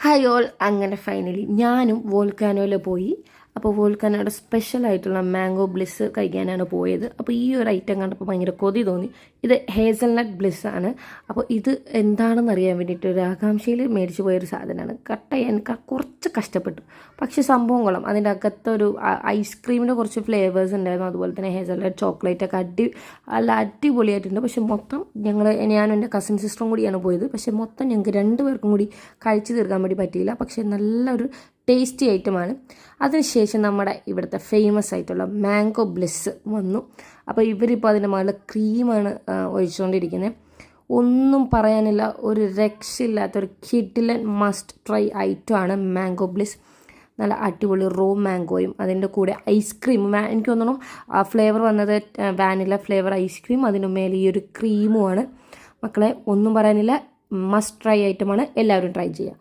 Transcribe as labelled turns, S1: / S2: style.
S1: Hi all, അങ്ങനെ finally ഞാനും വോൾക്കാനോയിൽ പോയി. അപ്പോൾ വോൾക്കാനോയുടെ സ്പെഷ്യലായിട്ടുള്ള മാംഗോ ബ്ലിസ് കഴിക്കാനാണ് പോയത്. അപ്പോൾ ഈ ഒരു ഐറ്റം കണ്ടപ്പോൾ ഭയങ്കര കൊതി തോന്നി. ഇത് ഹേസൽനട്ട് ബ്ലിസ് ആണ്. അപ്പോൾ ഇത് എന്താണെന്ന് അറിയാൻ വേണ്ടിയിട്ട് ഒരു ആകാംക്ഷയിൽ മേടിച്ച് പോയൊരു സാധനമാണ്. കട്ട് ചെയ്യാൻ കുറച്ച് കഷ്ടപ്പെട്ടു, പക്ഷേ സംഭവം കൊള്ളാം. അതിൻ്റെ അകത്തൊരു ഐസ്ക്രീമിൻ്റെ കുറച്ച് ഫ്ലേവേഴ്സ് ഉണ്ടായിരുന്നു. അതുപോലെ തന്നെ ഹേസൽനട്ട് ചോക്ലേറ്റൊക്കെ നല്ല അടിപൊളിയായിട്ടുണ്ട്. പക്ഷേ മൊത്തം ഞാനും എൻ്റെ കസിൻ സിസ്റ്ററും കൂടിയാണ് പോയത്. പക്ഷേ മൊത്തം ഞങ്ങൾക്ക് രണ്ടുപേർക്കും കൂടി കഴിച്ചു തീർക്കാൻ വേണ്ടി പറ്റിയില്ല. പക്ഷേ നല്ലൊരു ടേസ്റ്റി ഐറ്റമാണ്. അതിനുശേഷം നമ്മുടെ ഇവിടുത്തെ ഫേമസ് ആയിട്ടുള്ള മാംഗോ ബ്ലിസ് വന്നു. അപ്പോൾ ഇവരിപ്പോൾ അതിൻ്റെ മുകളിൽ ക്രീമാണ് ഒഴിച്ചുകൊണ്ടിരിക്കുന്നത്. ഒന്നും പറയാനില്ല, ഒരു രക്ഷയില്ലാത്തൊരു കിഡിലൻ മസ്റ്റ് ട്രൈ ഐറ്റമാണ് മാംഗോ ബ്ലിസ്. നല്ല അടിപൊളി റോ മാംഗോയും അതിൻ്റെ കൂടെ ഐസ്ക്രീമും. എനിക്ക് തോന്നുന്നു ഫ്ലേവർ വന്നത് വാനില ഫ്ലേവർ ഐസ്ക്രീം, അതിന് മേലെ ഈ ഒരു ക്രീമുമാണ്. മക്കളെ, ഒന്നും പറയാനില്ല, മസ്റ്റ് ട്രൈ ഐറ്റമാണ്. എല്ലാവരും ട്രൈ ചെയ്യുക.